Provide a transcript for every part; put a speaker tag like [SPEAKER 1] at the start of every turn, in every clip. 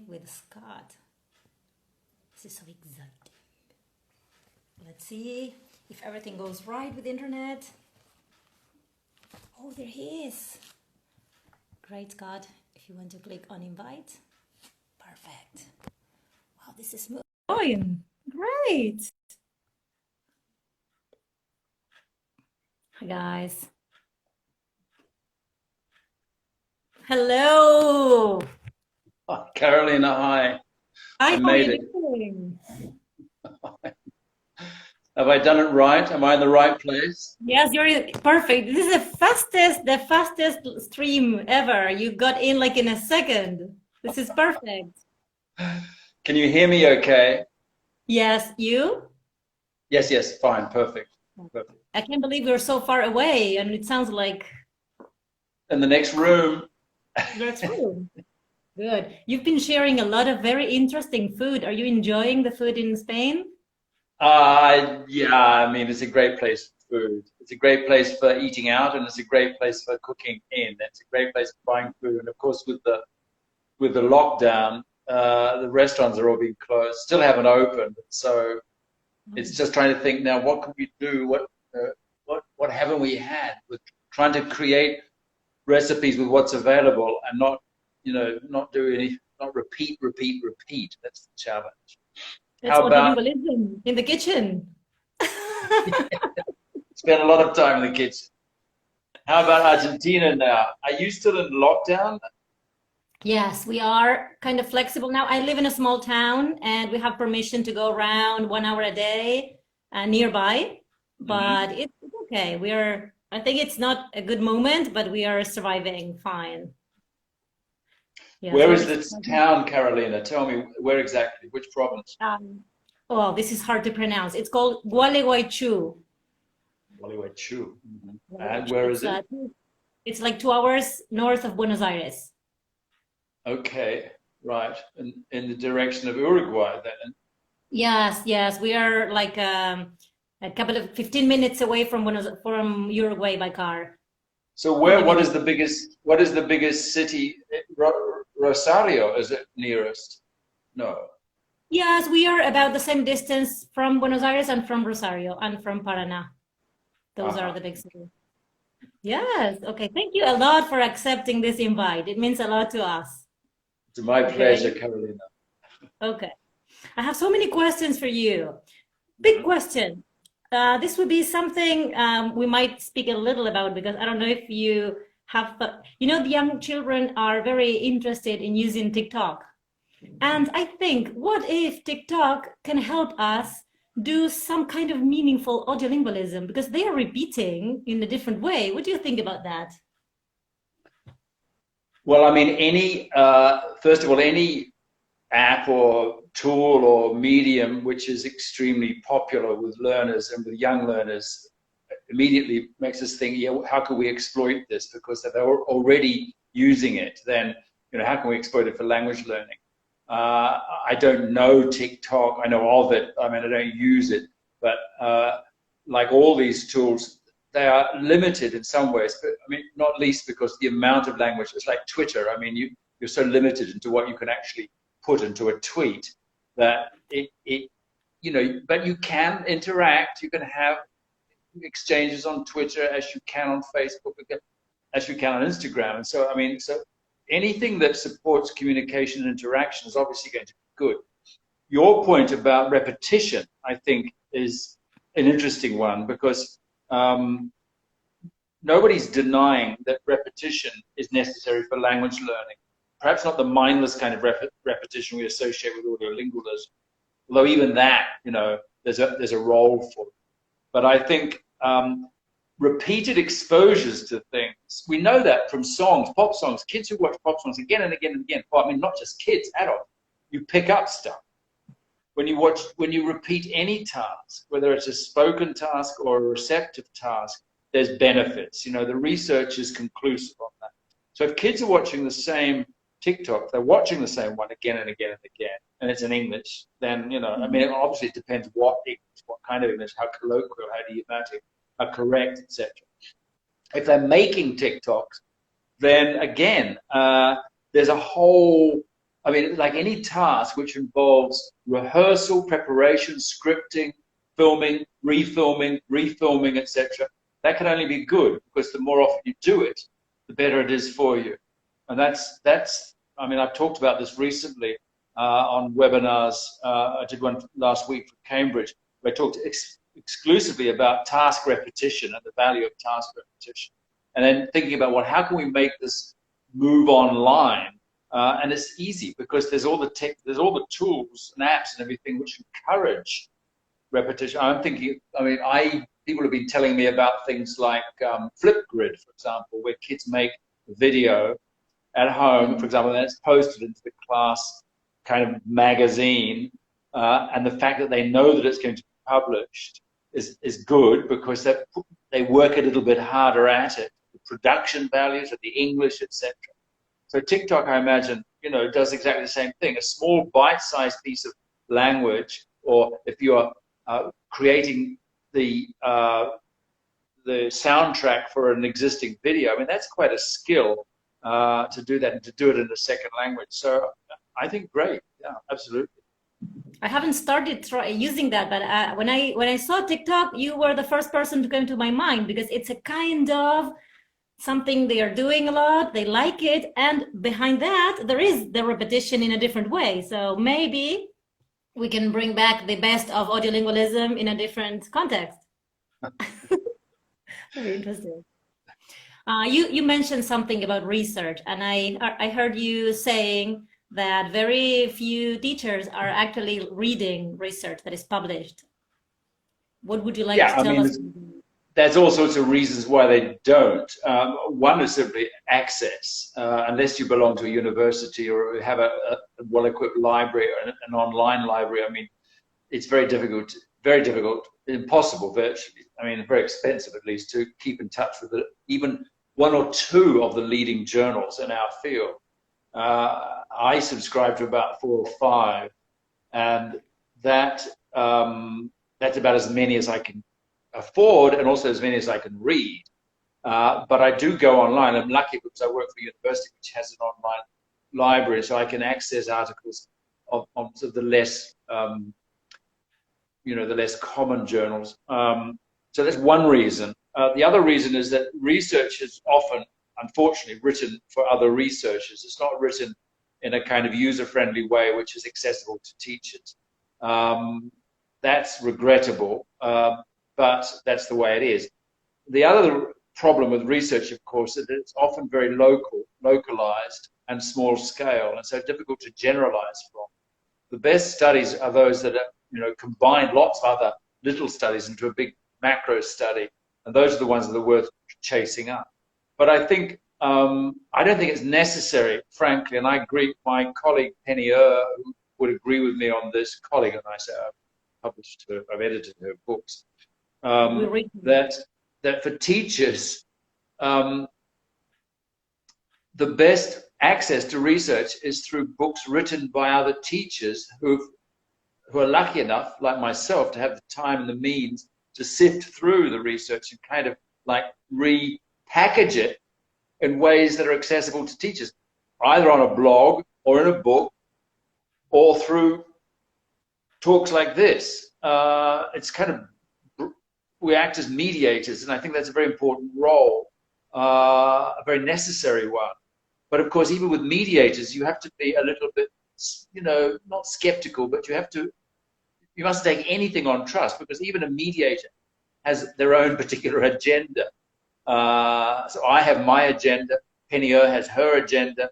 [SPEAKER 1] with Scott. This is so exciting. Let's see if everything goes right with the internet. Oh, there he is. Great, Scott. If you want to click on invite. Perfect. Wow, this is smooth. Great. Hi, guys. Hello.
[SPEAKER 2] Carolina, hi.
[SPEAKER 1] Hi,
[SPEAKER 2] I
[SPEAKER 1] how are
[SPEAKER 2] made
[SPEAKER 1] you
[SPEAKER 2] it.
[SPEAKER 1] doing?
[SPEAKER 2] Have I done it right? Am I in the right place?
[SPEAKER 1] Yes, you're perfect. This is the fastest stream ever. You got in like in a second. This is perfect.
[SPEAKER 2] Can you hear me okay?
[SPEAKER 1] Yes, you?
[SPEAKER 2] Yes, yes, fine, perfect. Perfect.
[SPEAKER 1] I can't believe we're so far away, and it sounds like
[SPEAKER 2] In the next room.
[SPEAKER 1] we're through. Good. You've been sharing a lot of very interesting food. Are you enjoying the food in Spain?
[SPEAKER 2] Yeah, I mean, it's a great place for food. It's a great place for eating out, and it's a great place for cooking in. It's a great place for buying food. And of course, with the lockdown, the restaurants are all being closed, still haven't opened. So it's just trying to think now, what can we do? What haven't we had? We're trying to create recipes with what's available and not, not do not repeat. That's the challenge.
[SPEAKER 1] That's
[SPEAKER 2] How about
[SPEAKER 1] multilingualism in the kitchen.
[SPEAKER 2] spend a lot of time in the kitchen? How about Argentina now? Are you still in lockdown?
[SPEAKER 1] Yes, we are kind of flexible now. I live in a small town and we have permission to go around 1 hour a day nearby, but it's okay. I think it's not a good moment, but we are surviving fine. Yeah,
[SPEAKER 2] Where
[SPEAKER 1] so
[SPEAKER 2] is this town, Carolina? Tell me, where exactly? Which province?
[SPEAKER 1] oh, this is hard to pronounce. It's called Gualeguaychú.
[SPEAKER 2] Gualeguaychú. And where is it?
[SPEAKER 1] It's like 2 hours north of Buenos Aires.
[SPEAKER 2] Okay, right. In the direction of Uruguay then.
[SPEAKER 1] Yes, we are like a couple of 15 minutes away from from Uruguay by car.
[SPEAKER 2] So what is the biggest city? Rosario is it nearest? No.
[SPEAKER 1] Yes, we are about the same distance from Buenos Aires and from Rosario and from Paraná. Those are the big cities. Yes, okay. Thank you a lot for accepting this invite. It means a lot to us.
[SPEAKER 2] It's my pleasure, Carolina.
[SPEAKER 1] Okay. I have so many questions for you. Big question. This would be something we might speak a little about because I don't know if you have, the young children are very interested in using TikTok. And I think, what if TikTok can help us do some kind of meaningful audiolingualism because they are repeating in a different way? What do you think about that?
[SPEAKER 2] Well, I mean, first of all, any app or tool or medium which is extremely popular with learners and with young learners immediately makes us think, yeah, how can we exploit this? Because if they're already using it, then how can we exploit it for language learning? I don't know TikTok. I know of it. I mean, I don't use it, but like all these tools, they are limited in some ways, but I mean, not least because the amount of language, it's like Twitter. I mean, you're so limited into what you can actually put into a tweet that but you can interact, you can have exchanges on Twitter as you can on Facebook, as you can on Instagram. And so, I mean, anything that supports communication and interaction is obviously going to be good. Your point about repetition, I think, is an interesting one because nobody's denying that repetition is necessary for language learning. Perhaps not the mindless kind of repetition we associate with audiolingualism, although even that, there's a role for it. But I think repeated exposures to things, we know that from songs, pop songs, kids who watch pop songs again and again and again. Well, I mean, not just kids, adults. You pick up stuff. When you repeat any task, whether it's a spoken task or a receptive task, there's benefits. The research is conclusive on that. So if kids are watching the same TikTok, they're watching the same one again and again and again, and it's in English, then, I mean, obviously it depends what English, what kind of English, how colloquial, how idiomatic, how correct, etc. If they're making TikToks, then again, there's a whole I mean, like any task which involves rehearsal, preparation, scripting, filming, refilming, etc., that can only be good because the more often you do it, the better it is for you. And that's. I mean, I've talked about this recently on webinars. I did one last week for Cambridge, where I talked exclusively about task repetition and the value of task repetition, and then thinking about, well, how can we make this move online? And it's easy because there's all the tech, there's all the tools and apps and everything which encourage repetition. I'm thinking, I mean, people have been telling me about things like Flipgrid, for example, where kids make a video at home, for example, and it's posted into the class kind of magazine, and the fact that they know that it's going to be published is good because they work a little bit harder at it. The production values of the English, etc. So TikTok, I imagine, does exactly the same thing. A small bite-sized piece of language, or if you're creating the soundtrack for an existing video, I mean, that's quite a skill to do that and to do it in a second language. So I think great. Yeah, absolutely.
[SPEAKER 1] I haven't started using that, but when I saw TikTok, you were the first person to come to my mind because it's a kind of something they are doing a lot, they like it, and behind that there is the repetition in a different way. So maybe we can bring back the best of audiolingualism in a different context. Very interesting. You mentioned something about research, and I heard you saying that very few teachers are actually reading research that is published. What would you like to tell us?
[SPEAKER 2] There's all sorts of reasons why they don't. One is simply access. Unless you belong to a university or have a well-equipped library or an online library, I mean, it's very difficult, impossible virtually. I mean, very expensive at least to keep in touch with even one or two of the leading journals in our field. I subscribe to about 4 or 5, and that's about as many as I can afford, and also as many as I can read. But I do go online. I'm lucky because I work for a university which has an online library, so I can access articles on sort of the less, the less common journals. So that's one reason. The other reason is that research is often, unfortunately, written for other researchers. It's not written in a kind of user-friendly way which is accessible to teachers. That's regrettable, but that's the way it is. The other problem with research, of course, is that it's often very localized and small scale, and so difficult to generalize from. The best studies are those that are, combine lots of other little studies into a big macro study, and those are the ones that are worth chasing up. But I think, I don't think it's necessary, frankly, and I agree with my colleague Penny who would agree with me on this. Colleague, and I say I've edited her books. That for teachers, the best access to research is through books written by other teachers who are lucky enough, like myself, to have the time and the means to sift through the research and kind of like repackage it in ways that are accessible to teachers, either on a blog or in a book or through talks like this. It's kind of, we act as mediators, and I think that's a very important role, a very necessary one. But of course, even with mediators, you have to be a little bit, not skeptical, but you must take anything on trust, because even a mediator has their own particular agenda. So I have my agenda, Penny has her agenda.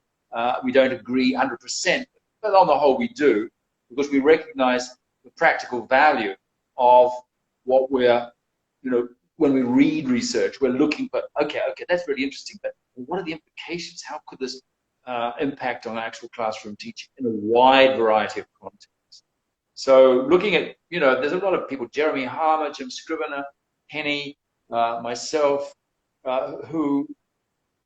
[SPEAKER 2] We don't agree 100%, but on the whole we do, because we recognize the practical value of what we're, when we read research, we're looking for, okay, that's really interesting, but what are the implications? How could this impact on actual classroom teaching in a wide variety of contexts? So looking at, there's a lot of people, Jeremy Harmer, Jim Scrivener, Penny, myself, who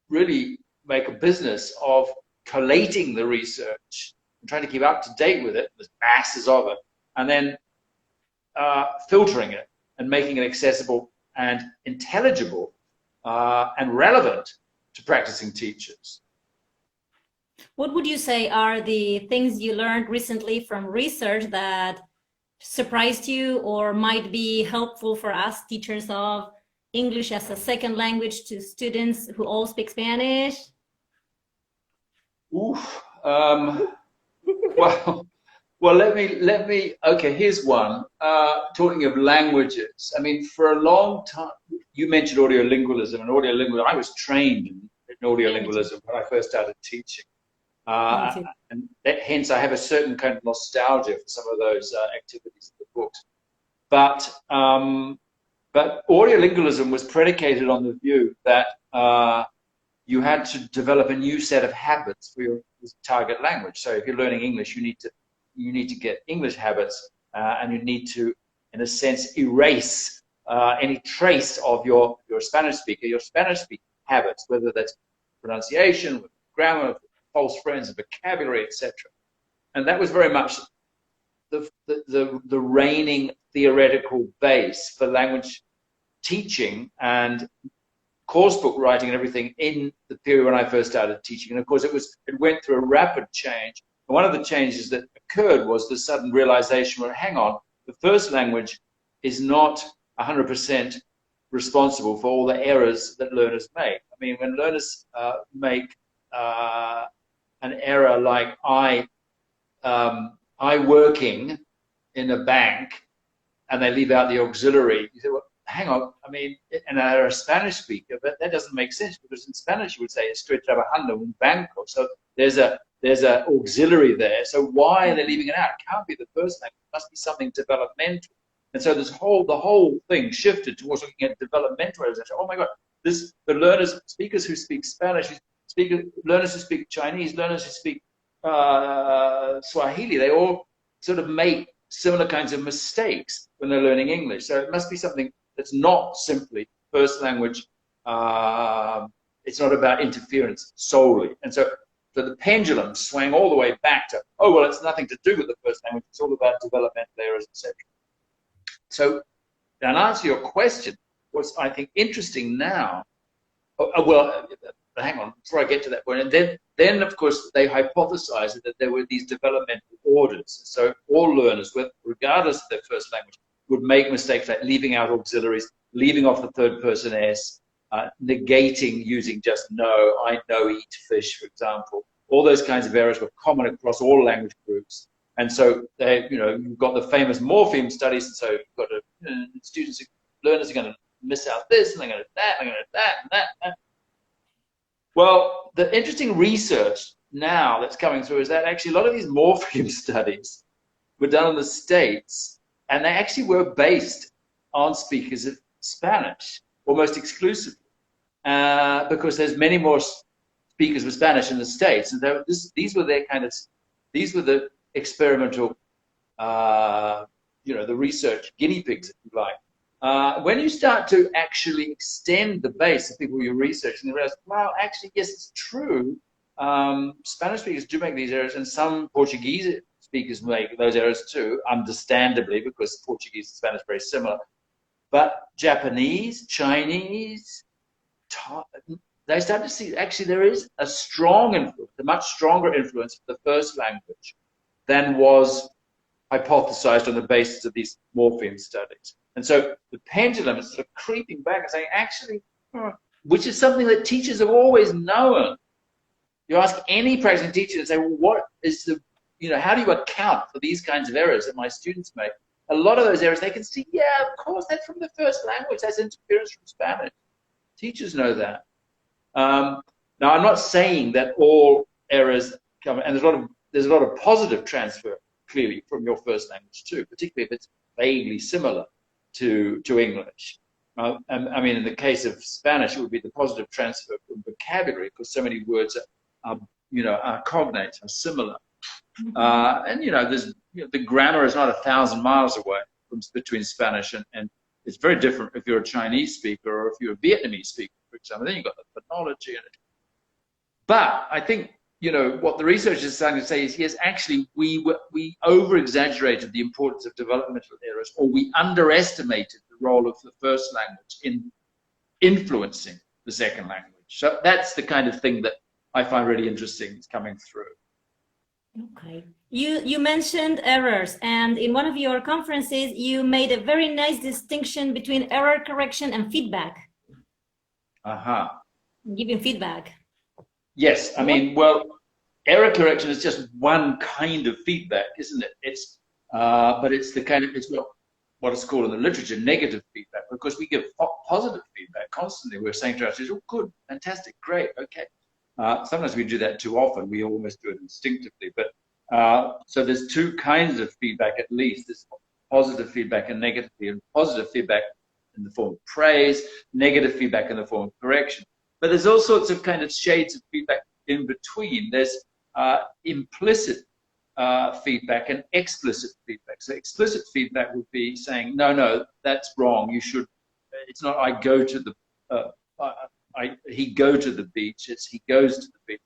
[SPEAKER 2] really make a business of collating the research and trying to keep up to date with it, there's masses of it, and then filtering it and making it accessible and intelligible and relevant to practicing teachers.
[SPEAKER 1] What would you say are the things you learned recently from research that surprised you or might be helpful for us teachers of English as a second language to students who all speak Spanish?
[SPEAKER 2] Oof. Well, let me. Okay, here's one. Talking of languages, I mean, for a long time, you mentioned audiolingualism, and audiolingualism. I was trained in
[SPEAKER 1] Yeah, me too.
[SPEAKER 2] audiolingualism when I first started teaching,
[SPEAKER 1] Me
[SPEAKER 2] uh,
[SPEAKER 1] too.
[SPEAKER 2] and hence I have a certain kind of nostalgia for some of those activities in the books. But audiolingualism was predicated on the view that you had to develop a new set of habits for your target language. So if you're learning English, you need to get English habits, and you need to, in a sense, erase any trace of your Spanish speaking habits, whether that's pronunciation, grammar, false friends, vocabulary, etc. And that was very much the reigning theoretical base for language teaching and course book writing and everything in the period when I first started teaching. And of course, it went through a rapid change. And one of the changes that occurred was the sudden realization, well, hang on, the first language is not 100% responsible for all the errors that learners make. I mean, when learners make an error like I working in a bank, and they leave out the auxiliary, you say, well, hang on, I mean, and they're a Spanish speaker, but that doesn't make sense, because in Spanish you would say estoy trabajando un banco. So there's a auxiliary there. So why are they leaving it out? It can't be the first language. It must be something developmental. And so the whole thing shifted towards looking at developmental errors. Oh my God, the speakers who speak Spanish, learners who speak Chinese, learners who speak Swahili, they all sort of make similar kinds of mistakes when they're learning English. So it must be something that's not simply first language. It's not about interference solely. And so the pendulum swang all the way back to, oh, well, it's nothing to do with the first language. It's all about developmental errors, etc. So, in answer to your question, what's I think interesting now, well, hang on, before I get to that point, and then of course they hypothesized that there were these developmental orders. So all learners, regardless of their first language, would make mistakes like leaving out auxiliaries, leaving off the third person s, negating using just no, I know eat fish, for example. All those kinds of errors were common across all language groups. And so you've got the famous morpheme studies, and so you've got learners are going to miss out this, and they're going to do that, and they're going to do that, and that. And well, the interesting research now that's coming through is that actually a lot of these morpheme studies were done in the States, and they actually were based on speakers of Spanish, almost exclusively, because there's many more speakers of Spanish in the States, and these were the experimental, the research guinea pigs, if you like. When you start to actually extend the base of people you're researching, you realize, wow, actually, yes, it's true. Spanish speakers do make these errors, and some Portuguese speakers make those errors too, understandably, because Portuguese and Spanish are very similar. But Japanese, Chinese, they start to see actually there is a strong influence, a much stronger influence for the first language than was hypothesized on the basis of these morpheme studies. And so the pendulum is sort of creeping back and saying, actually, which is something that teachers have always known. You ask any practicing teacher and say, well, what is how do you account for these kinds of errors that my students make? A lot of those errors, they can see, yeah, of course, that's from the first language. That's interference from Spanish. Teachers know that. Now, I'm not saying that all errors come, and there's a lot of positive transfer, clearly, from your first language too, particularly if it's vaguely similar to English. I mean, in the case of Spanish, it would be the positive transfer from vocabulary, because so many words are cognates, are similar. And there's the grammar is not 1,000 miles away between Spanish and it's very different if you're a Chinese speaker or if you're a Vietnamese speaker, for example. Then you've got the phonology in it. But I think what the research is starting to say is, yes, actually we over-exaggerated the importance of developmental errors, or we underestimated the role of the first language in influencing the second language. So that's the kind of thing that I find really interesting is coming through.
[SPEAKER 1] Okay. You mentioned errors, and in one of your conferences, you made a very nice distinction between error correction and feedback. Giving feedback.
[SPEAKER 2] Yes, I mean, well, error correction is just one kind of feedback, isn't it? It's but it's the kind of what it's called in the literature negative feedback, because we give positive feedback constantly. We're saying to our students, "Oh, good, fantastic, great, okay." Sometimes we do that too often. We almost do it instinctively. But so there's two kinds of feedback at least. There's positive feedback and negative feedback. And positive feedback in the form of praise, negative feedback in the form of correction. But there's all sorts of kind of shades of feedback in between. There's implicit feedback and explicit feedback. So explicit feedback would be saying, no, that's wrong. You should, it's not I go to the, he go to the beach, it's he goes to the beach,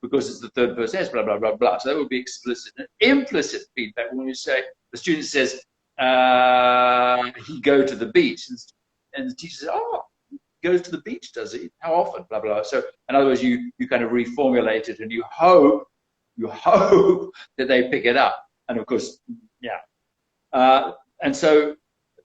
[SPEAKER 2] because it's the third person S, blah, blah, blah, blah. So that would be explicit. And implicit feedback, when you say, the student says, he go to the beach, and the teacher says, oh, he goes to the beach, does he? How often? Blah, blah, blah. So in other words, you kind of reformulate it, and you hope that they pick it up. And of course, yeah. And so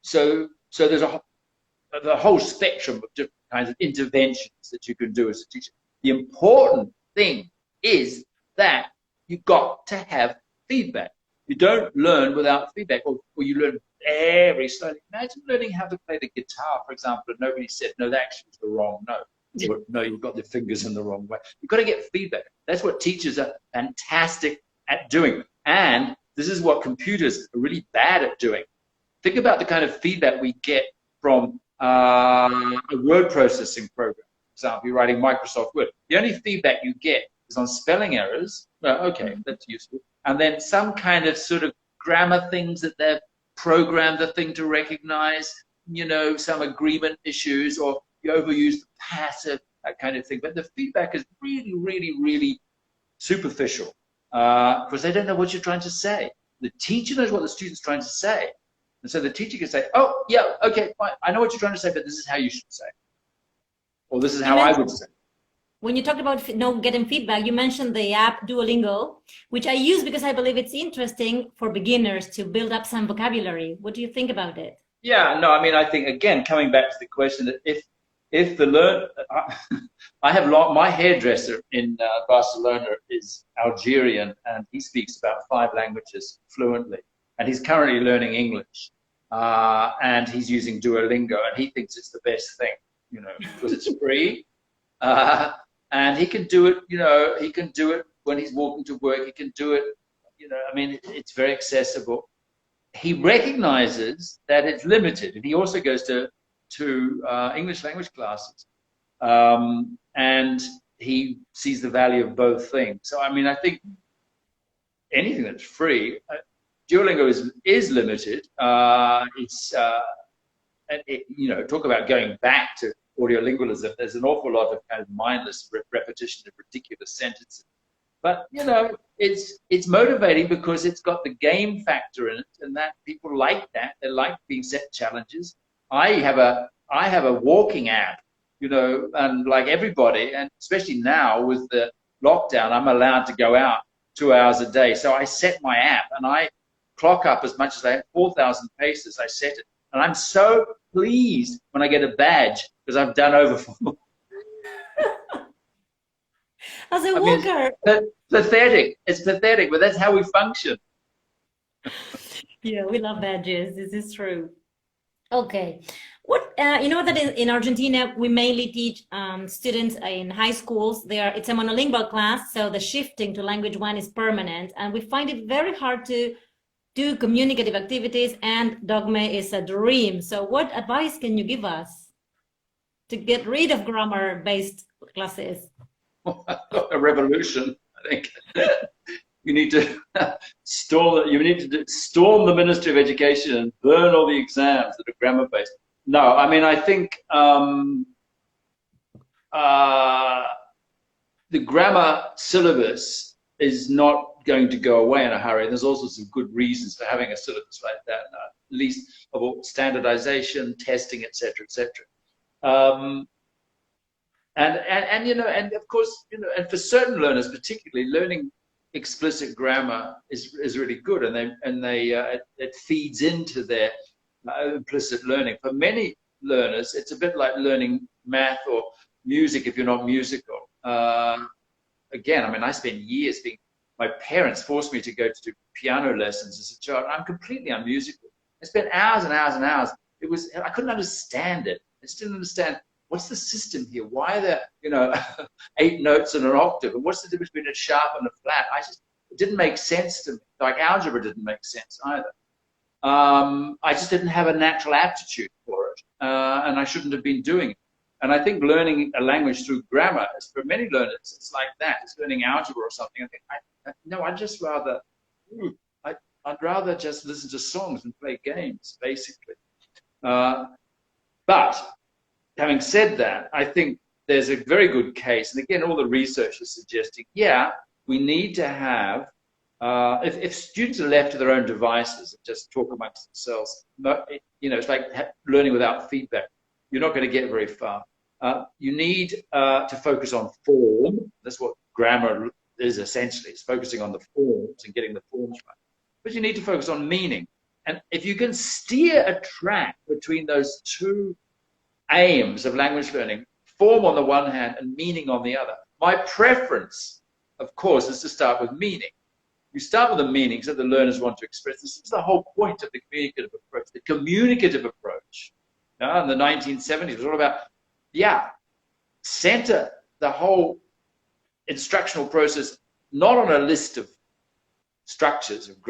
[SPEAKER 2] there's the whole spectrum of different kinds of interventions that you can do as a teacher. The important thing is that you've got to have feedback. You don't learn without feedback, or you learn very slowly. Imagine learning how to play the guitar, for example, and nobody said, no, that actually was the wrong note. Or, no, you've got the fingers in the wrong way. You've got to get feedback. That's what teachers are fantastic at doing. And this is what computers are really bad at doing. Think about the kind of feedback we get from a word processing program. For example, you're writing Microsoft Word. The only feedback you get is on spelling errors. Well, okay, that's useful. And then some kind of sort of grammar things that they've programmed the thing to recognize, you know, some agreement issues, or you overuse the passive, that kind of thing. But the feedback is really, really, really superficial, because they don't know what you're trying to say. The teacher knows what the student's trying to say. And so the teacher can say, oh, yeah, okay, fine. I know what you're trying to say, but this is how you should say. Or this is how I would say.
[SPEAKER 1] When you talked about getting feedback, you mentioned the app Duolingo, which I use because I believe it's interesting for beginners to build up some vocabulary. What do you think about it?
[SPEAKER 2] Yeah, no, I mean, I think, again, coming back to the question that if the learn, I have my hairdresser in Barcelona is Algerian, and he speaks about 5 languages fluently, and he's currently learning English, and he's using Duolingo, and he thinks it's the best thing, you know, because it's free, and he can do it, you know, he can do it when he's walking to work, he can do it, you know, I mean, it's very accessible. He recognizes that it's limited, and he also goes to English language classes, and he sees the value of both things. So I mean, I think anything that's free, Duolingo is limited. You know, talk about going back to audiolingualism. There's an awful lot of kind of mindless repetition of ridiculous sentences. But you know, it's motivating because it's got the game factor in it, and that people like that. They like being set challenges. I have a walking app, you know, and like everybody, and especially now with the lockdown, I'm allowed to go out 2 hours a day. So I set my app, and I clock up as much as I have 4,000 paces. I set it, and I'm so pleased when I get a badge because I've done over 4.
[SPEAKER 1] As a walker.
[SPEAKER 2] It's pathetic. It's pathetic, but that's how we function.
[SPEAKER 1] Yeah, we love badges. This is true. Okay. What you know that in Argentina we mainly teach students in high schools. It's a monolingual class, so the shifting to language 1 is permanent, and we find it very hard to do communicative activities, and Dogme is a dream. So what advice can you give us to get rid of grammar-based classes?
[SPEAKER 2] A revolution, I think. You need to storm the Ministry of Education and burn all the exams that are grammar-based. No, I mean, I think the grammar syllabus is not going to go away in a hurry. There's also some good reasons for having a syllabus like that, at least of all standardization, testing, etc., etc. And you know, and of course, you know, and for certain learners, particularly, learning explicit grammar is really good, and it feeds into their implicit learning. For many learners, it's a bit like learning math or music if you're not musical. Again, I mean, I spent years being. My parents forced me to go to do piano lessons as a child. I'm completely unmusical. I spent hours and hours and hours. I couldn't understand it. I just didn't understand. What's the system here? Why are there, you know, 8 notes in an octave? And what's the difference between a sharp and a flat? It didn't make sense to me. Like algebra didn't make sense either. I just didn't have a natural aptitude for it. And I shouldn't have been doing it. And I think learning a language through grammar, for many learners, it's like that. It's learning algebra or something. I think, no, I'd just rather, I'd rather just listen to songs and play games, basically. But having said that, I think there's a very good case, and again, all the research is suggesting, yeah, we need to have, if students are left to their own devices and just talk amongst themselves, you know, it's like learning without feedback. You're not going to get very far. You need to focus on form. That's what grammar is essentially. It's focusing on the forms and getting the forms right. But you need to focus on meaning. And if you can steer a track between those two aims of language learning, form on the one hand and meaning on the other. My preference, of course, is to start with meaning. You start with the meanings that the learners want to express. This is the whole point of the communicative approach. The communicative approach in the 1970s was all about, center the whole instructional process not on a list of structures of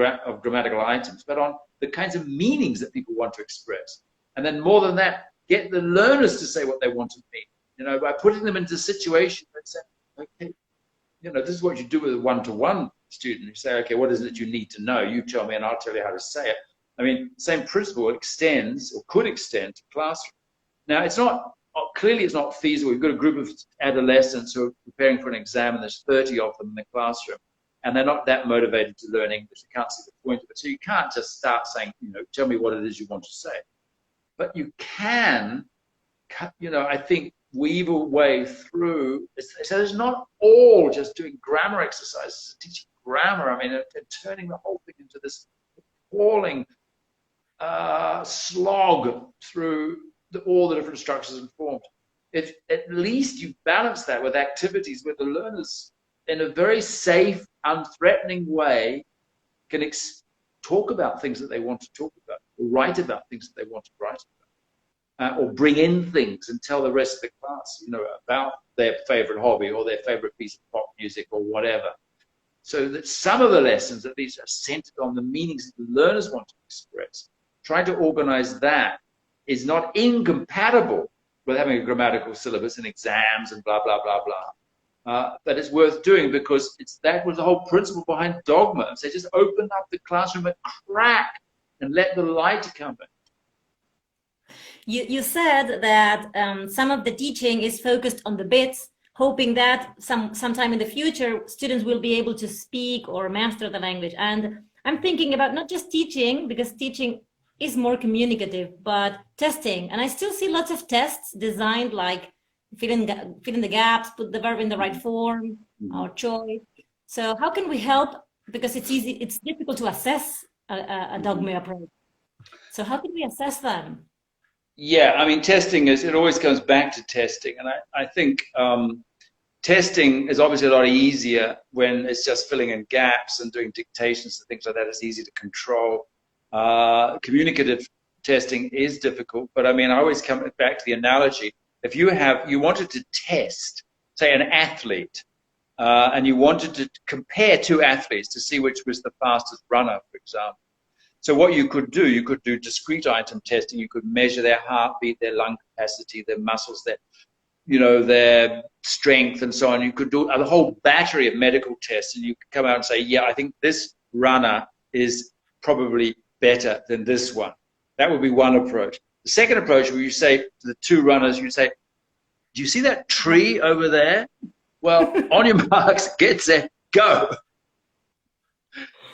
[SPEAKER 2] grammatical items, but on the kinds of meanings that people want to express. And then more than that, get the learners to say what they want to mean, you know, by putting them into a situation that say, okay, you know, this is what you do with a one-to-one student. You say, okay, what is it you need to know? You tell me and I'll tell you how to say it. I mean, same principle extends or could extend to classroom. Now, it's not, clearly it's not feasible. You've got a group of adolescents who are preparing for an exam and there's 30 of them in the classroom and they're not that motivated to learn English. You can't see the point of it. So you can't just start saying, you know, tell me what it is you want to say. But you can, you know, I think weave a way through. So it's not all just doing grammar exercises, teaching grammar. I mean, and turning the whole thing into this appalling slog through all the different structures and forms. If at least you balance that with activities where the learners, in a very safe, unthreatening way, can talk about things that they want to talk about, or write about things that they want to write about, or bring in things and tell the rest of the class, you know, about their favorite hobby or their favorite piece of pop music or whatever. So that some of the lessons at least are centered on the meanings that the learners want to express. Trying to organize that is not incompatible with having a grammatical syllabus and exams and blah, blah, blah, blah. But it's worth doing because that was the whole principle behind dogma. So just open up the classroom a crack and let the light come in.
[SPEAKER 1] You said that some of the teaching is focused on the bits, hoping that sometime in the future students will be able to speak or master the language. And I'm thinking about not just teaching, because teaching is more communicative, but testing. And I still see lots of tests designed like fill in the gaps, put the verb in the right form, or choice. So how can we help? Because it's difficult to assess a dogma approach. So how can we assess them?
[SPEAKER 2] Yeah, I mean, it always comes back to testing. And I think testing is obviously a lot easier when it's just filling in gaps and doing dictations and things like that. It's easy to control. Communicative testing is difficult, but I mean, I always come back to the analogy. If you wanted to test, say, an athlete, and you wanted to compare 2 athletes to see which was the fastest runner, for example. So what you could do discrete item testing. You could measure their heartbeat, their lung capacity, their muscles, their strength, and so on. You could do a whole battery of medical tests, and you could come out and say, yeah, I think this runner is probably better than this one. That would be one approach. The second approach, where you say to the 2 runners, you say, do you see that tree over there? Well, on your marks, get set, go.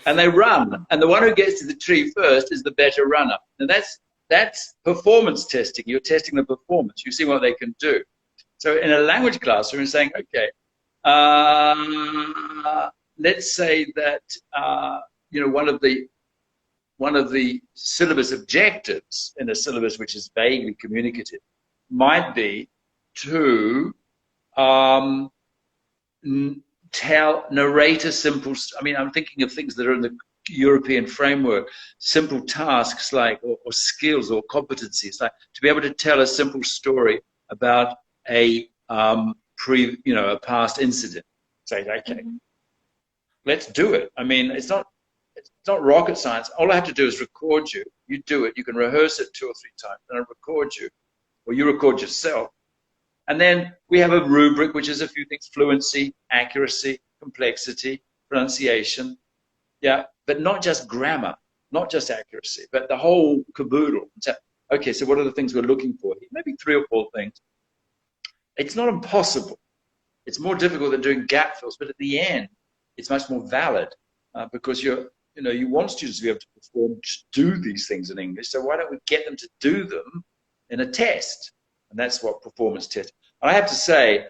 [SPEAKER 2] And they run. And the one who gets to the tree first is the better runner. And that's performance testing. You're testing the performance. You see what they can do. So in a language classroom, saying, okay, let's say that you know, one of the syllabus objectives in a syllabus which is vaguely communicative might be to narrate a simple. I mean, I'm thinking of things that are in the European framework, simple tasks like, or skills or competencies, like to be able to tell a simple story about a a past incident. Say, okay, let's do it. I mean, it's not rocket science. All I have to do is record you. You do it. You can rehearse it 2 or 3 times, and I record you, or you record yourself. And then we have a rubric, which is a few things: fluency, accuracy, complexity, pronunciation. Yeah, but not just grammar, not just accuracy, but the whole caboodle. So, okay, so what are the things we're looking for? Maybe 3 or 4 things. It's not impossible. It's more difficult than doing gap fills, but at the end, it's much more valid because you want students to be able to perform, to do these things in English. So why don't we get them to do them in a test? And that's what performance tests. I have to say,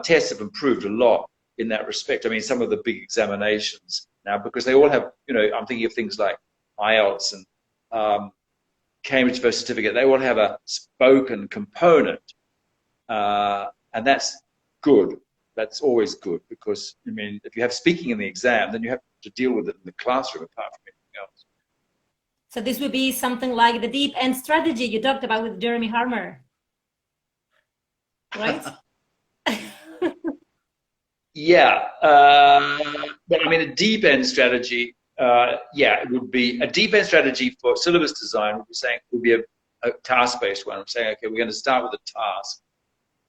[SPEAKER 2] tests have improved a lot in that respect. I mean, some of the big examinations now, because they all have, I'm thinking of things like IELTS and Cambridge First Certificate, they all have a spoken component. And that's good. That's always good because, I mean, if you have speaking in the exam, then you have to deal with it in the classroom apart from anything else.
[SPEAKER 1] So this would be something like the deep end strategy you talked about with Jeremy Harmer, right?
[SPEAKER 2] Yeah. But I mean, a deep end strategy, it would be a deep end strategy for syllabus design would be a task-based one. I'm saying, okay, we're going to start with a task.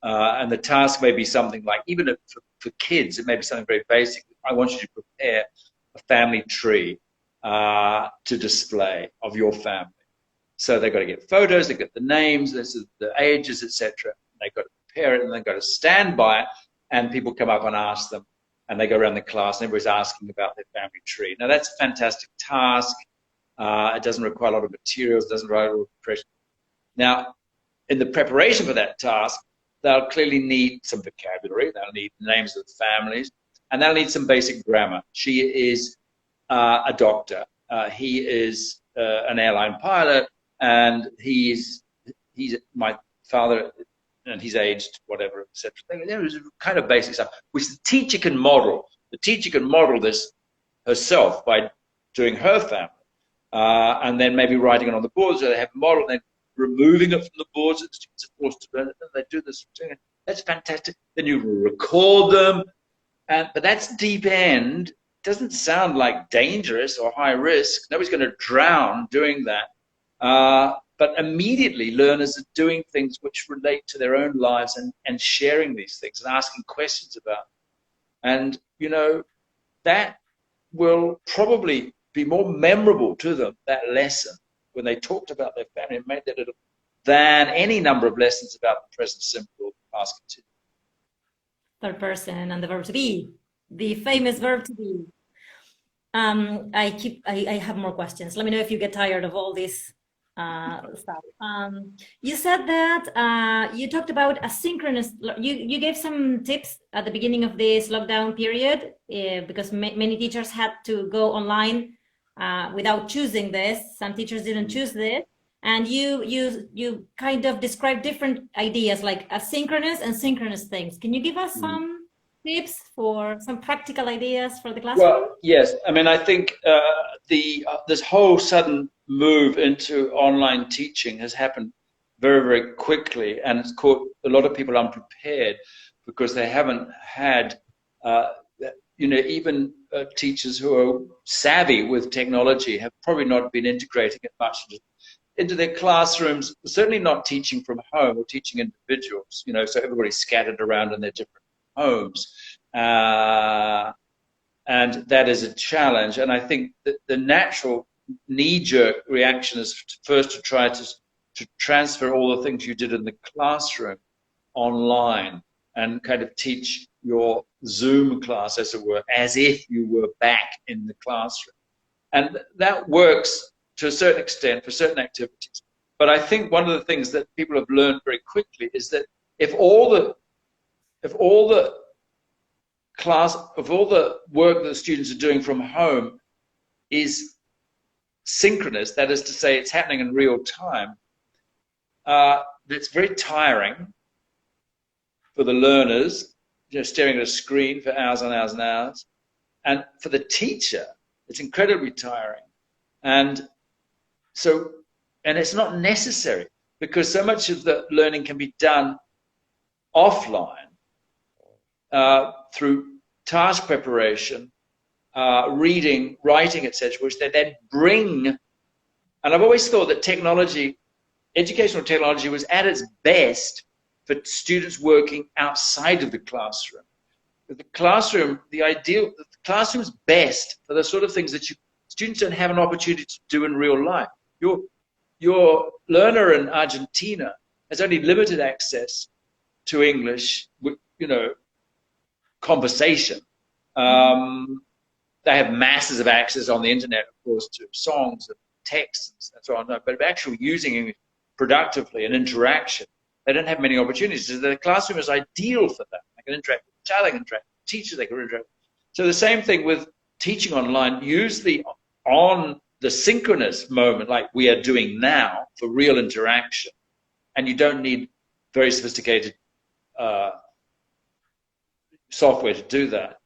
[SPEAKER 2] And the task may be something like, even for kids, it may be something very basic. I want you to prepare a family tree to display of your family. So they've got to get photos, they've got the names, the ages, etc. They've got to prepare it, and they've got to stand by it, and people come up and ask them, and they go around the class, and everybody's asking about their family tree. Now, that's a fantastic task. It doesn't require a lot of materials, doesn't require a lot of preparation. Now, in the preparation for that task, they'll clearly need some vocabulary, they'll need names of the families, and they'll need some basic grammar. She is a doctor. He is an airline pilot, and he's my father, and he's aged, whatever, etc. There's kind of basic stuff, which the teacher can model. The teacher can model this herself by doing her family, and then maybe writing it on the board. So they have a model, and then removing it from the boards that the students are forced to learn it. They do this. That's fantastic. Then you record them, but that's deep end. Doesn't sound like dangerous or high risk. Nobody's going to drown doing that. But immediately learners are doing things which relate to their own lives and sharing these things and asking questions about them. And, that will probably be more memorable to them, that lesson, when they talked about their family and made that little, than any number of lessons about the present simple or past continuous.
[SPEAKER 1] Third person and the verb to be, the famous verb to be. I have more questions. Let me know if you get tired of all this stuff. You said that you talked about asynchronous. You gave some tips at the beginning of this lockdown period because many teachers had to go online without choosing this. Some teachers didn't choose this, and you kind of described different ideas like asynchronous and synchronous things. Can you give us some tips for some practical ideas for the classroom?
[SPEAKER 2] Well, yes. I mean, I think this whole sudden move into online teaching has happened very, very quickly, and it's caught a lot of people unprepared because they haven't had, even teachers who are savvy with technology have probably not been integrating it much into their classrooms, certainly not teaching from home or teaching individuals, so everybody's scattered around in their different homes. And that is a challenge. And I think that the natural knee-jerk reaction is first to try to transfer all the things you did in the classroom online and kind of teach your Zoom class, as it were, as if you were back in the classroom. And that works to a certain extent for certain activities. But I think one of the things that people have learned very quickly is that if all the if all the work that the students are doing from home is synchronous, that is to say, it's happening in real time, it's very tiring for the learners, staring at a screen for hours and hours and hours. And for the teacher, it's incredibly tiring. And it's not necessary, because so much of the learning can be done offline through task preparation, reading, writing, etc., which they then bring. And I've always thought that educational technology was at its best for students working outside of the classroom. The classroom is best for the sort of things that students don't have an opportunity to do in real life. Your learner in Argentina has only limited access to English, conversation. They have masses of access on the internet, of course, to songs and texts and so on, but actually using English productively and interaction, they don't have many opportunities. So the classroom is ideal for that. They can interact with each other, they can interact with teachers, they can interact. So the same thing with teaching online, use on the synchronous moment like we are doing now for real interaction. And you don't need very sophisticated software to do that.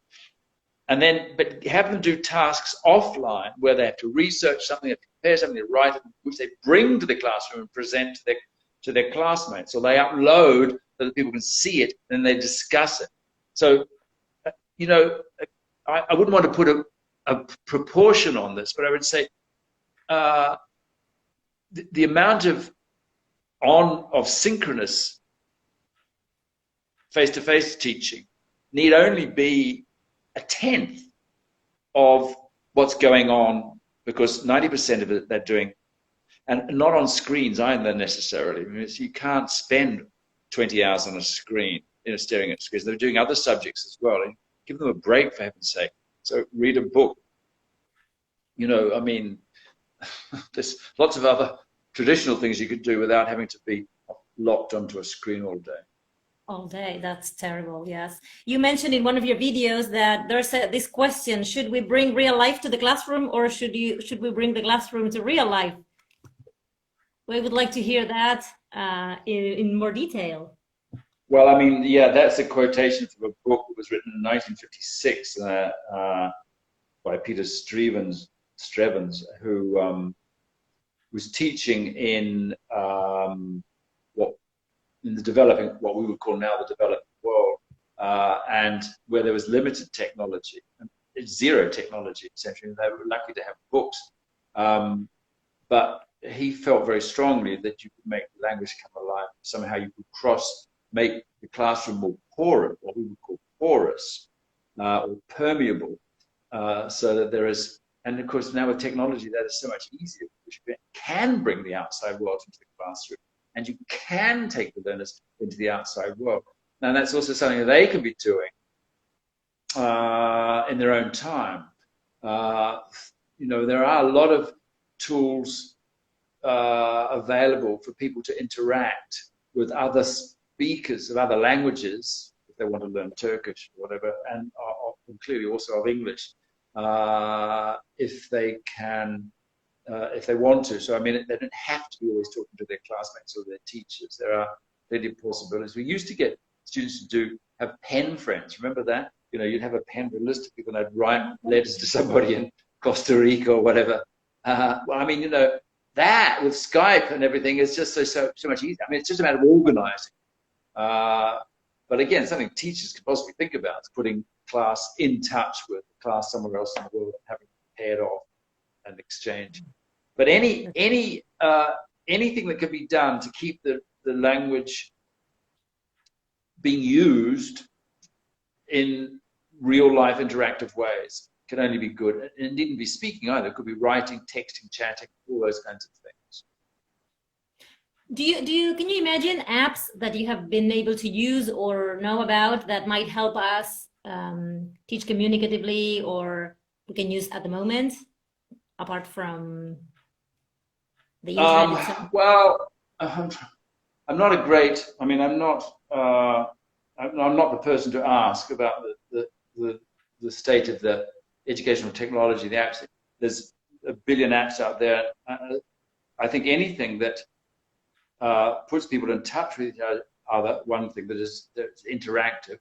[SPEAKER 2] But have them do tasks offline where they have to research something, they prepare something, they write it, which they bring to the classroom and present to their classmates. Or they upload so that people can see it, and they discuss it. So, I wouldn't want to put a proportion on this, but I would say the amount of synchronous face-to-face teaching need only be a tenth of what's going on, because 90% of it they're doing, and not on screens either necessarily. I mean, you can't spend 20 hours on a screen, staring at screens. They're doing other subjects as well. And give them a break, for heaven's sake. So read a book. I mean, there's lots of other traditional things you could do without having to be locked onto a screen all day.
[SPEAKER 1] All day, that's terrible, yes. You mentioned in one of your videos that there's this question, should we bring real life to the classroom, or should we bring the classroom to real life? We would like to hear that in more detail.
[SPEAKER 2] Well, I mean, yeah, that's a quotation from a book that was written in 1956 by Peter Strevens, who was teaching in what we would call now the developing world, and where there was limited technology, zero technology essentially. They were lucky to have books, but he felt very strongly that you could make the language come alive. Somehow you could make the classroom more porous, what we would call porous, or permeable, so that there is. And of course, now with technology, that is so much easier, because you can bring the outside world into the classroom, and you can take the learners into the outside world. Now, that's also something that they can be doing in their own time. There are a lot of tools available for people to interact with other speakers of other languages, if they want to learn Turkish or whatever, and clearly also of English, if they can. If they want to. So, I mean, they don't have to be always talking to their classmates or their teachers. There are plenty of possibilities. We used to get students to have pen friends. Remember that? You'd have a pen with a list of people, and they'd write letters to somebody in Costa Rica or whatever. Well, I mean, that with Skype and everything is just so much easier. I mean, it's just a matter of organizing. But again, something teachers could possibly think about is putting class in touch with class somewhere else in the world and having paired off and exchange. But anything that can be done to keep the language being used in real life interactive ways can only be good. And it needn't be speaking either. It could be writing, texting, chatting, all those kinds of things.
[SPEAKER 1] Can you imagine apps that you have been able to use or know about that might help us teach communicatively, or we can use at the moment, apart from the internet itself?
[SPEAKER 2] Well, I'm not a great, I mean, I'm not I'm not the person to ask about the state of the educational technology, the apps. There's a billion apps out there. I think anything that puts people in touch with each other, one thing that's interactive,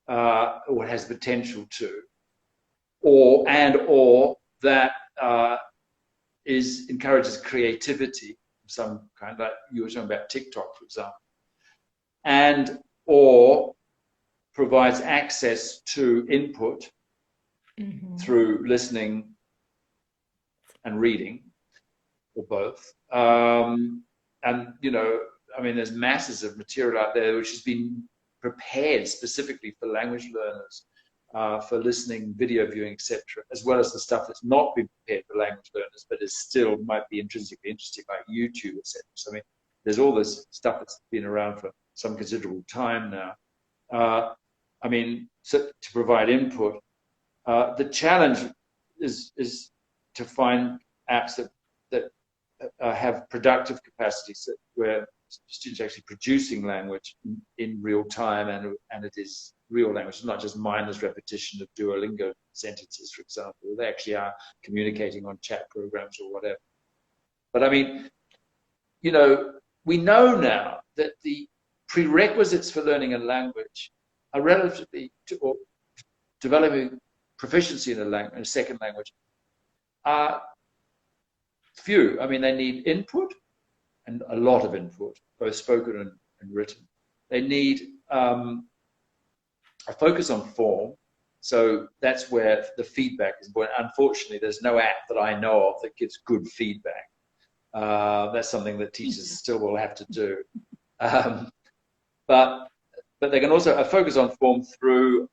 [SPEAKER 2] or has potential to, or that encourages creativity of some kind, like you were talking about TikTok, for example, and or provides access to input through listening and reading, or both. And, you know, I mean, there's masses of material out there which has been prepared specifically for language learners, for listening, video viewing, etc., as well as the stuff that's not been prepared for language learners, but is still might be intrinsically interesting, like YouTube, etc. So, I mean, there's all this stuff that's been around for some considerable time now. I mean, so to provide input, the challenge is to find apps that have productive capacities, where students are actually producing language in real time, and it is real language, not just mindless repetition of Duolingo sentences, for example. They actually are communicating on chat programs or whatever. But I mean, you know, we know now that the prerequisites for learning a language are relatively, or developing proficiency in a second language, are few. I mean, they need input, and a lot of input, both spoken and written. They need a focus on form. So that's where the feedback is important. Unfortunately, there's no app that I know of that gives good feedback. That's something that teachers still will have to do. But they can also focus on form through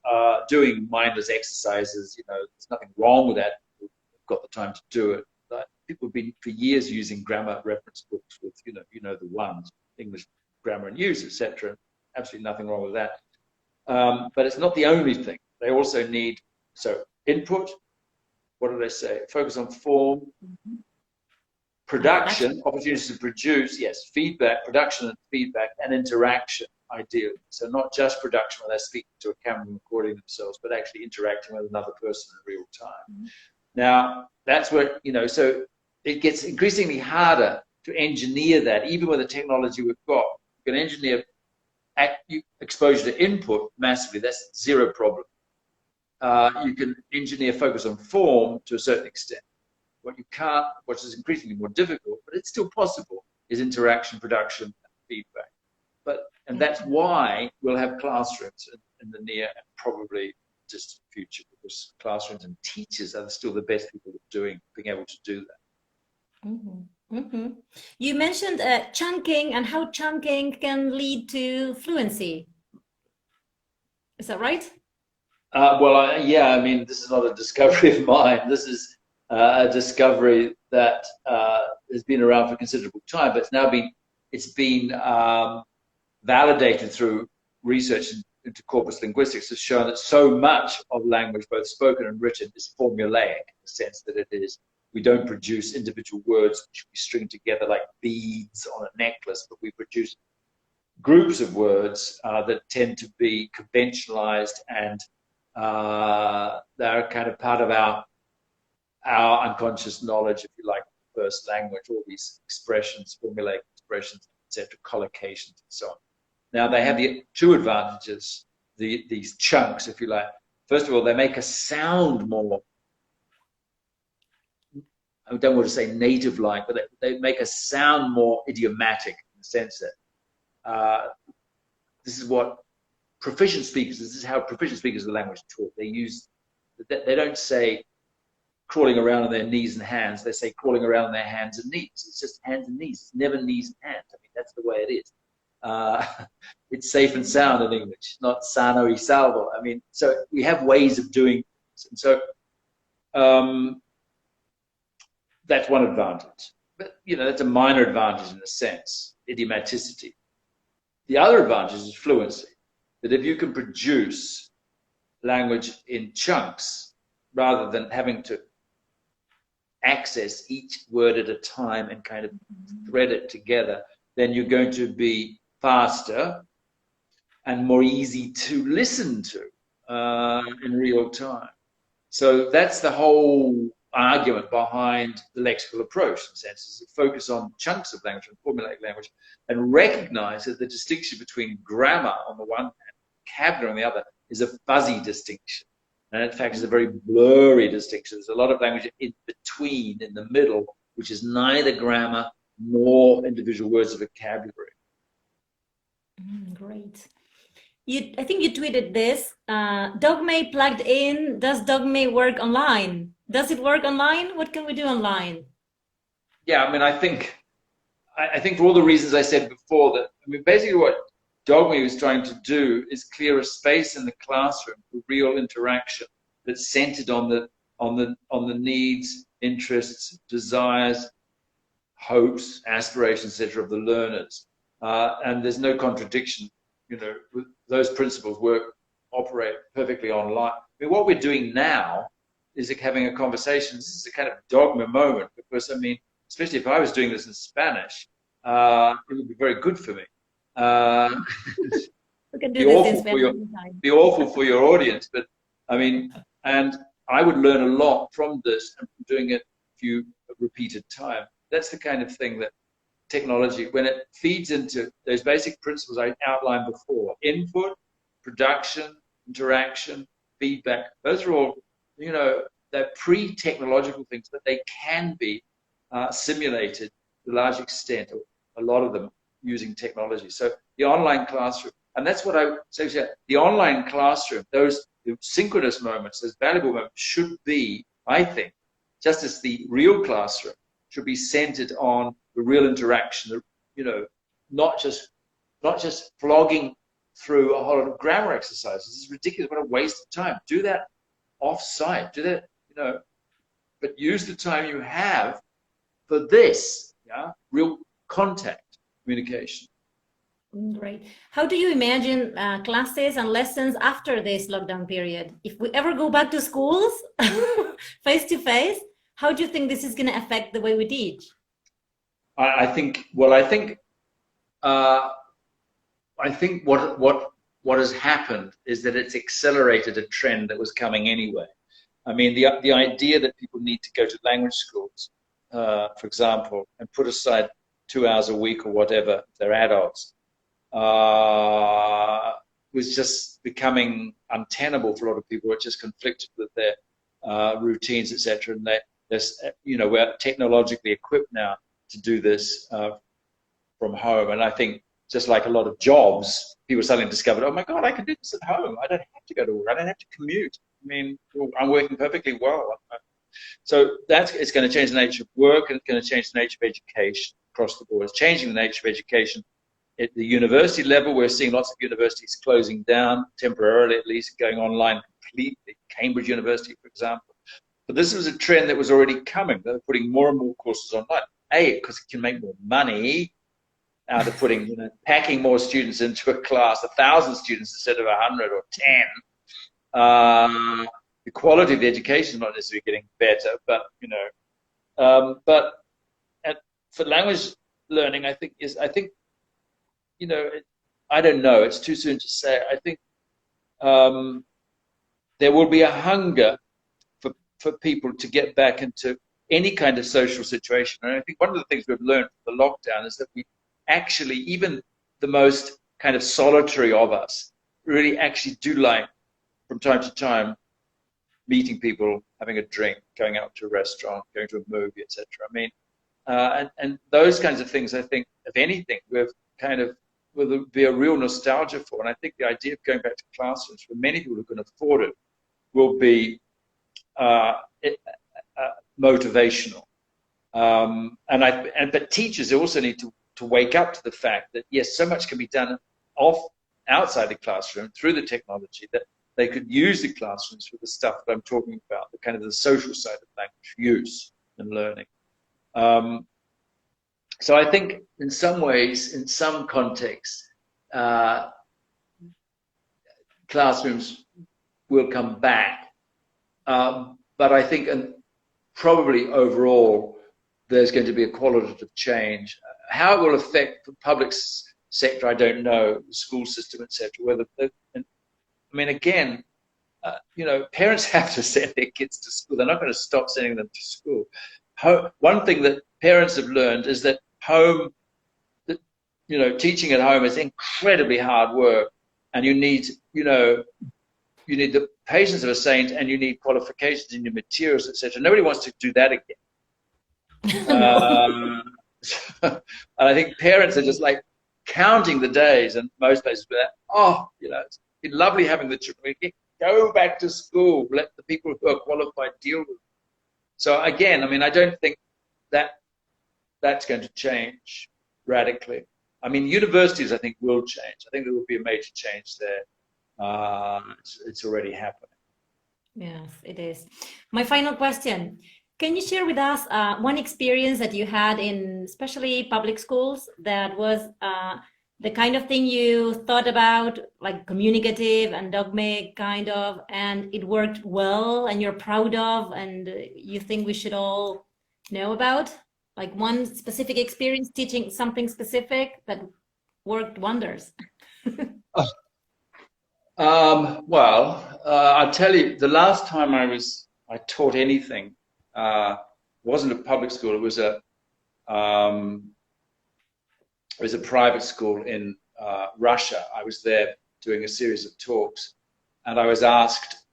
[SPEAKER 2] doing mindless exercises. You know, there's nothing wrong with that. We've got the time to do it. But people have been for years using grammar reference books with, you know the ones, English grammar and use, etc. Absolutely nothing wrong with that. But it's not the only thing. They also need, so input, what do they say? Focus on form, production, opportunities to produce, yes, feedback, production and feedback, and interaction, ideally. So not just production when they're speaking to a camera and recording themselves, but actually interacting with another person in real time. Now, that's where, you know, so it gets increasingly harder to engineer that, even with the technology we've got. You can engineer exposure to input massively, that's zero problem. You can engineer focus on form to a certain extent. What you can't, which is increasingly more difficult, but it's still possible, is interaction, production, and feedback. And that's why we'll have classrooms in the near and probably distant future, because classrooms and teachers are still the best people at being able to do that.
[SPEAKER 1] You mentioned chunking and how chunking can lead to fluency. Is that right?
[SPEAKER 2] Yeah, I mean, this is not a discovery of mine. This is a discovery that has been around for a considerable time, but it's been validated through research into corpus linguistics. Has shown that so much of language, both spoken and written, is formulaic in the sense that it is. We don't produce individual words which we string together like beads on a necklace, but we produce groups of words that tend to be conventionalized, and they're kind of part of our unconscious knowledge, if you like, first language, all these expressions, formulaic expressions, etc., collocations, and so on. Now, they have the two advantages, these chunks, if you like. First of all, they make us sound more, I don't want to say native-like, but they make us sound more idiomatic in the sense that this is what proficient speakers, this is how proficient speakers of the language talk. They don't say crawling around on their knees and hands, they say crawling around on their hands and knees. It's just hands and knees, it's never knees and hands. I mean, that's the way it is. It's safe and sound in English, not sano y salvo. I mean, so we have ways of doing this. And so that's one advantage. But, you know, that's a minor advantage in a sense, idiomaticity. The other advantage is fluency, that if you can produce language in chunks rather than having to access each word at a time and kind of thread it together, then you're going to be faster, and more easy to listen to in real time. So that's the whole argument behind the lexical approach, in a sense, is to focus on chunks of language and formulaic language and recognize that the distinction between grammar on the one hand, vocabulary on the other, is a fuzzy distinction. And in fact, it's a very blurry distinction. There's a lot of language in between, in the middle, which is neither grammar nor individual words of vocabulary.
[SPEAKER 1] Great. I think you tweeted this. Dogme plugged in. Does Dogme work online? Does it work online? What can we do online?
[SPEAKER 2] Yeah, I mean, I think for all the reasons I said before, that I mean, basically what Dogme was trying to do is clear a space in the classroom for real interaction that's centered on the needs, interests, desires, hopes, aspirations, etc. of the learners. And there's no contradiction, you know, with those principles operate perfectly online. I mean, what we're doing now is like having a conversation. This is a kind of dogma moment, because I mean, especially if I was doing this in Spanish, it would be very good for me.
[SPEAKER 1] We can do this in Spanish.
[SPEAKER 2] Be awful for your audience, but I mean, and I would learn a lot from this and from doing it a few repeated times. That's the kind of thing that technology, when it feeds into those basic principles I outlined before, input, production, interaction, feedback, those are all, you know, they're pre-technological things, but they can be simulated to a large extent, or a lot of them using technology. So the online classroom, and that's what I say, the online classroom, those synchronous moments, those valuable moments should be, I think, just as the real classroom should be centered on the real interaction, you know, not just flogging through a whole lot of grammar exercises. This is ridiculous. What a waste of time. Do that off-site. Do that, you know, but use the time you have for this, yeah, real contact communication.
[SPEAKER 1] Great. How do you imagine classes and lessons after this lockdown period? If we ever go back to schools face to face, how do you think this is going to affect the way we teach?
[SPEAKER 2] I think what has happened is that it's accelerated a trend that was coming anyway. I mean, the idea that people need to go to language schools, for example, and put aside 2 hours a week or whatever, if they're adults, was just becoming untenable for a lot of people. It just conflicted with their routines, etc. And you know, we're technologically equipped now to do this from home. And I think just like a lot of jobs, people suddenly discovered, oh my God, I can do this at home. I don't have to go to work. I don't have to commute. I mean, I'm working perfectly well. So it's going to change the nature of work, and it's going to change the nature of education across the board. It's changing the nature of education. At the university level, we're seeing lots of universities closing down, temporarily at least, going online completely. Cambridge University, for example. But this was a trend that was already coming. They're putting more and more courses online. Because it can make more money out of putting, you know, packing more students into a class, 1,000 students instead of 100 or 10. The quality of the education is not necessarily getting better, but, you know, for language learning, I think, you know, I don't know, it's too soon to say. I think there will be a hunger for people to get back into any kind of social situation. And I think one of the things we've learned from the lockdown is that we actually, even the most kind of solitary of us, really actually do like, from time to time, meeting people, having a drink, going out to a restaurant, going to a movie, etc. I mean, and those kinds of things, I think, if anything, will be a real nostalgia for. And I think the idea of going back to classrooms, for many people who can afford it, will be motivational. But teachers also need to wake up to the fact that, yes, so much can be done outside the classroom through the technology, that they could use the classrooms for the stuff that I'm talking about, the kind of the social side of language use and learning. So I think in some ways, in some contexts, classrooms will come back. But I think, and probably overall, there's going to be a qualitative change. How it will affect the public sector, I don't know, the school system, etc. Whether, and, I mean, again, you know, parents have to send their kids to school. They're not going to stop sending them to school. One thing that parents have learned is that home, you know, teaching at home is incredibly hard work, and you need, you know, you need the patience of a saint, and you need qualifications in your materials, etc. Nobody wants to do that again.
[SPEAKER 1] No.
[SPEAKER 2] And I think parents are just like counting the days, and most places were, oh, you know, it's been lovely having the children. Go back to school. Let the people who are qualified deal with it. So again, I mean, I don't think that that's going to change radically. I mean, universities, I think, will change. I think there will be a major change there. It's already happening.
[SPEAKER 1] Yes, it is. My final question. Can you share with us one experience that you had in especially public schools that was the kind of thing you thought about, like communicative and dogmatic kind of, and it worked well and you're proud of and you think we should all know about? Like one specific experience teaching something specific that worked wonders.
[SPEAKER 2] Well, I'll tell you, the last time I taught anything, wasn't a public school. It was a private school in Russia. I was there doing a series of talks, and I was asked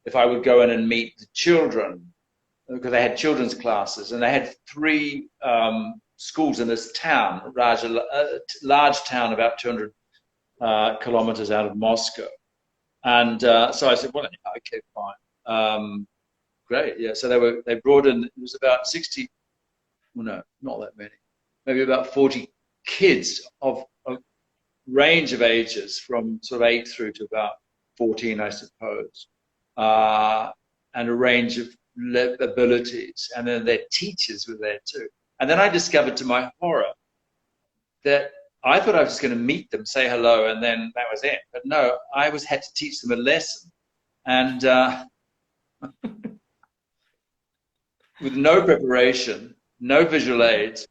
[SPEAKER 2] if I would go in and meet the children, because they had children's classes, and they had 3 schools in this town, large town about 200 kilometers out of Moscow. And so I said, well, okay, fine. Great, yeah. So they brought in, it was about 60, well, no, not that many, maybe about 40 kids of a range of ages, from sort of 8 through to about 14, I suppose, and a range of abilities. And then their teachers were there too. And then I discovered, to my horror, that I thought I was just going to meet them, say hello, and then that was it. But no, I had to teach them a lesson. And with no preparation, no visual aids,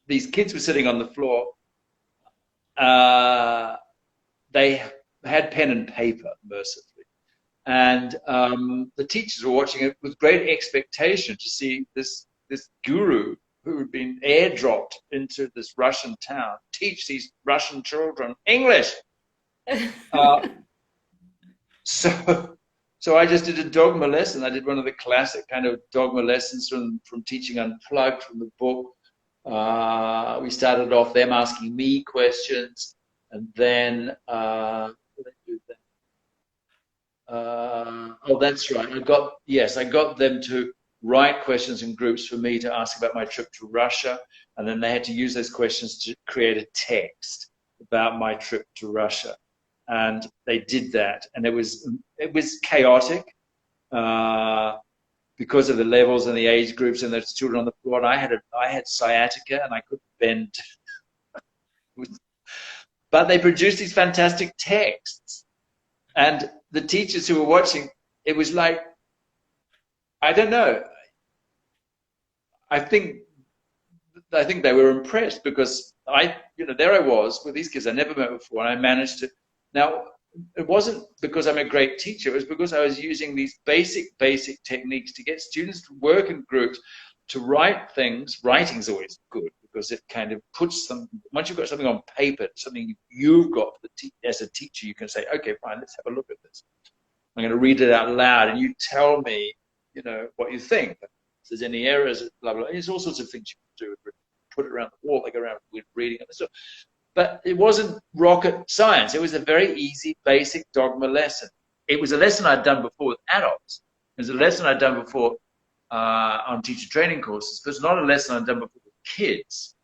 [SPEAKER 2] these kids were sitting on the floor. They had pen and paper, mercifully. And the teachers were watching it with great expectation to see this guru who had been airdropped into this Russian town teach these Russian children English. So I just did a dogma lesson. I did one of the classic kind of dogma lessons from Teaching Unplugged, from the book. We started off them asking me questions, and then what did I do then? Oh, that's right. I got them to write questions in groups for me to ask about my trip to Russia, and then they had to use those questions to create a text about my trip to Russia. And they did that, and it was chaotic because of the levels and the age groups and the children on the floor. And I had sciatica and I couldn't bend, but they produced these fantastic texts, and the teachers who were watching, it was like, I don't know. I think they were impressed, because there I was with these kids I never met before, and I managed to. Now, it wasn't because I'm a great teacher. It was because I was using these basic techniques to get students to work in groups, to write things. Writing's always good because it kind of puts them. Once you've got something on paper, something you've got as a teacher, you can say, okay, fine, let's have a look at this. I'm going to read it out loud, and you tell me, what you think. If there's any errors, blah blah. There's all sorts of things you can do. Put it around the wall, like around with reading and so. But it wasn't rocket science. It was a very easy, basic dogma lesson. It was a lesson I'd done before with adults. It was a lesson I'd done before on teacher training courses, but it's not a lesson I'd done before with kids.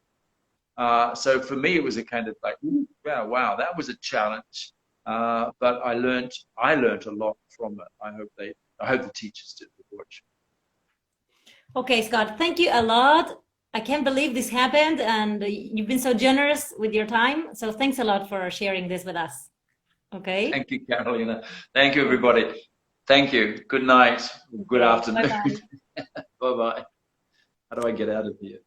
[SPEAKER 2] So for me, it was a kind of like, ooh, wow, that was a challenge. But I learned a lot from it. I hope the teachers did watch.
[SPEAKER 1] Okay, Scott, thank you a lot. I can't believe this happened, and you've been so generous with your time. So thanks a lot for sharing this with us. Okay.
[SPEAKER 2] Thank you, Carolina. Thank you, everybody. Thank you. Good night. Good afternoon.
[SPEAKER 1] Bye-bye.
[SPEAKER 2] Bye-bye. How do I get out of here?